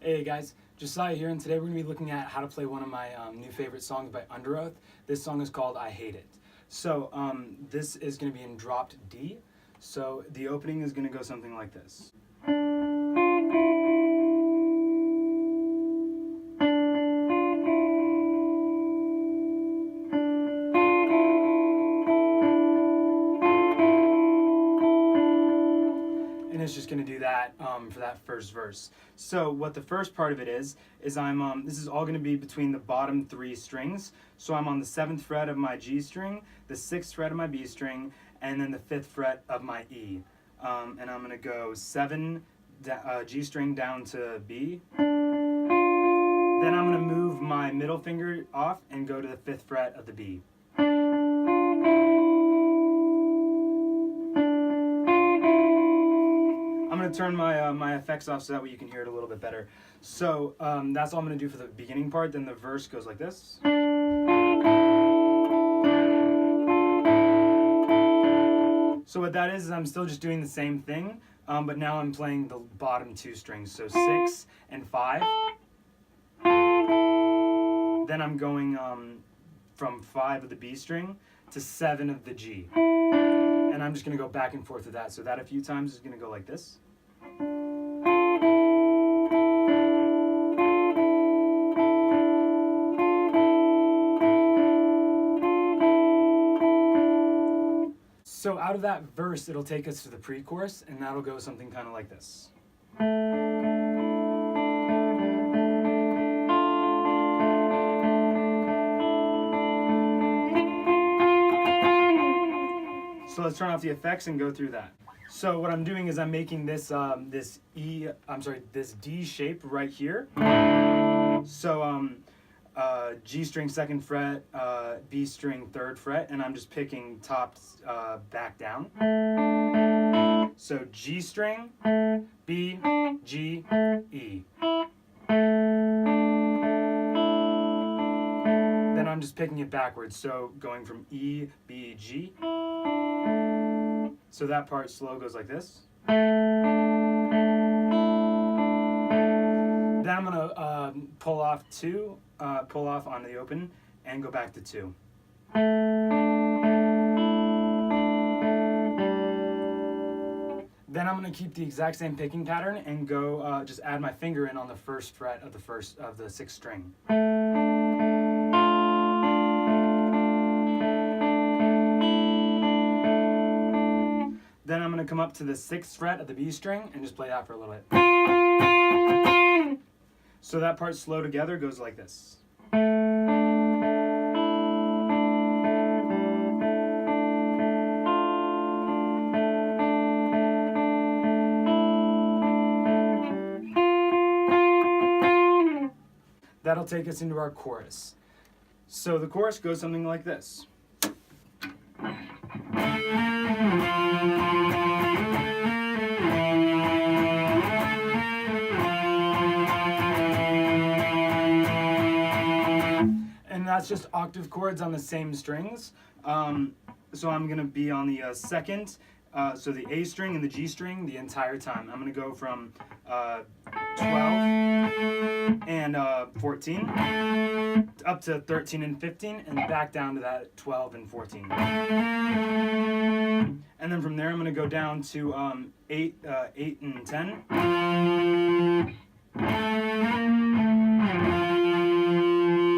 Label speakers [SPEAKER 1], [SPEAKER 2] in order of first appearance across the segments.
[SPEAKER 1] Hey guys, Josiah here, and today we're going to be looking at how to play one of my new favorite songs by Underoath. This song is called I Hate It. So this is going to be in dropped D. So the opening is going to go something like this. And it's just going to do that for that first verse. So what the first part of it is I'm this is all going to be between the bottom three strings. So I'm on the 7th fret of my G string, the 6th fret of my B string, and then the 5th fret of my E. And I'm going to go 7 G string down to B. Then I'm going to move my middle finger off and go to the 5th fret of the B. I'm going to turn my effects off so that way you can hear it a little bit better. So that's all I'm going to do for the beginning part. Then the verse goes like this. So what that is I'm still just doing the same thing, but now I'm playing the bottom two strings, so 6 and 5. Then I'm going from 5 of the B string to 7 of the G. And I'm just going to go back and forth with that. So that a few times is going to go like this. So out of that verse, it'll take us to the pre-chorus, and that'll go something kind of like this. So let's turn off the effects and go through that. So what I'm doing is I'm making this this D shape right here. So G string 2nd fret, B string 3rd fret, and I'm just picking top back down. So G string, B, G, E. Then I'm just picking it backwards, so going from E, B, G. So that part slow goes like this. Then I'm gonna pull off on the open and go back to 2. Then I'm gonna keep the exact same picking pattern and go just add my finger in on the 1st fret of the 6th string. Then I'm going to come up to the 6th fret of the B string and just play that for a little bit. So that part slow together goes like this. That'll take us into our chorus. So the chorus goes something like this. And that's just octave chords on the same strings. So I'm going to be on the 2nd, so the A string and the G string the entire time. I'm going to go from 12 and 14 up to 13 and 15 and back down to that 12 and 14. And then from there I'm going to go down to 8 and 10.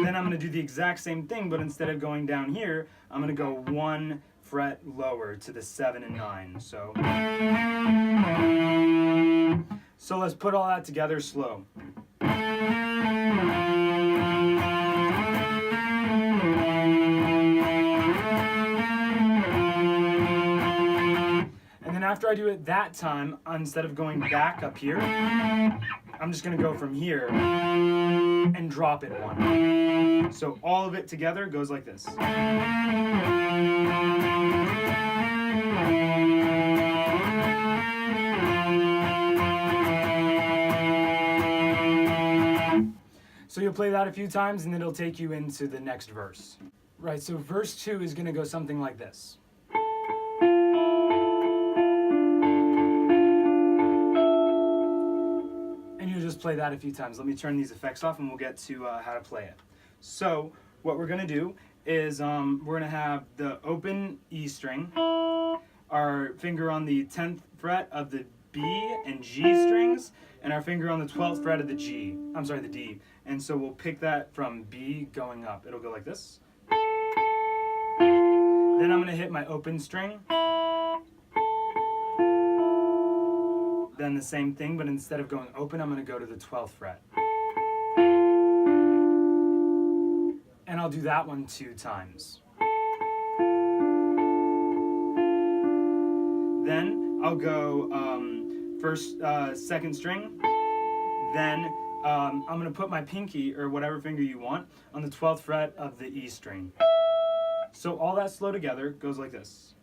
[SPEAKER 1] Then I'm going to do the exact same thing, but instead of going down here, I'm going to go 1 fret lower to the 7 and 9. So let's put all that together slow. And then after I do it that time, instead of going back up here, I'm just going to go from here and drop it 1. So all of it together goes like this. So you'll play that a few times and then it'll take you into the next verse. Right, so verse 2 is going to go something like this. just play that a few times. Let me turn these effects off and we'll get to how to play it. So what we're going to do is we're going to have the open E string, our finger on the 10th fret of the B and G strings, and our finger on the 12th fret of the the D. And so we'll pick that from B going up. It'll go like this. Then I'm going to hit my open string. Then the same thing, but instead of going open, I'm going to go to the 12th fret. And I'll do that one 2 times. Then I'll go second string. Then I'm going to put my pinky, or whatever finger you want, on the 12th fret of the E string. So all that slow together goes like this.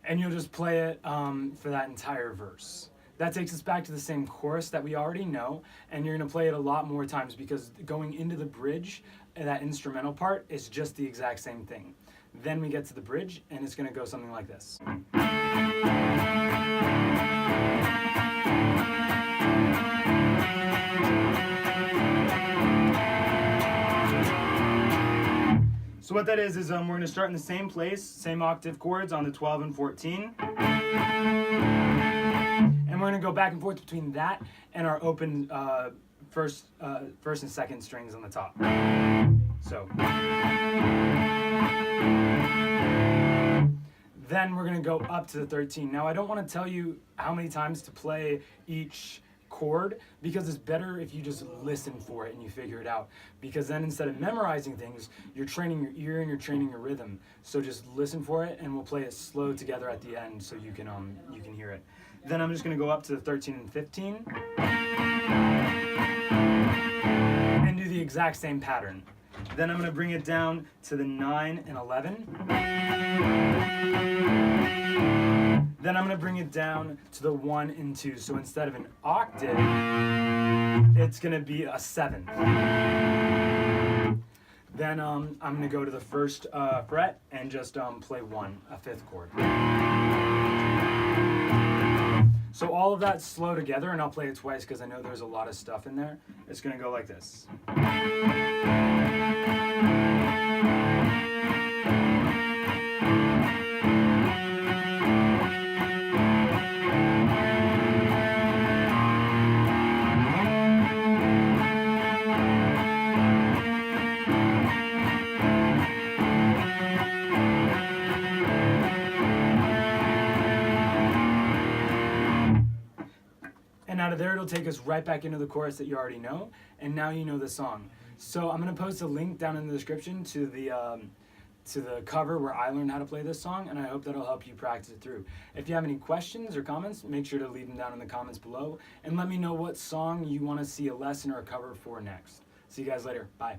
[SPEAKER 1] And you'll just play it for that entire verse. That takes us back to the same chorus that we already know, and you're going to play it a lot more times because going into the bridge, that instrumental part, is just the exact same thing. Then we get to the bridge, and it's going to go something like this. So what that is we're going to start in the same place, same octave chords on the 12 and 14. And we're going to go back and forth between that and our open first and second strings on the top. So. Then we're going to go up to the 13. Now I don't want to tell you how many times to play each chord, because it's better if you just listen for it and you figure it out, because then instead of memorizing things, you're training your ear and you're training your rhythm. So just listen for it, and we'll play it slow together at the end so you can hear it. Then I'm just going to go up to the 13 and 15 and do the exact same pattern. Then I'm going to bring it down to the 9 and 11. Then I'm going to bring it down to the 1 and 2. So instead of an octave, it's going to be a 7th. Then I'm going to go to the first fret and just play a 5th chord. So all of that slow together, and I'll play it twice because I know there's a lot of stuff in there. It's going to go like this. And out of there, it'll take us right back into the chorus that you already know, and now you know the song. So I'm going to post a link down in the description to the cover where I learned how to play this song, and I hope that'll help you practice it through. If you have any questions or comments, make sure to leave them down in the comments below, and let me know what song you want to see a lesson or a cover for next. See you guys later. Bye.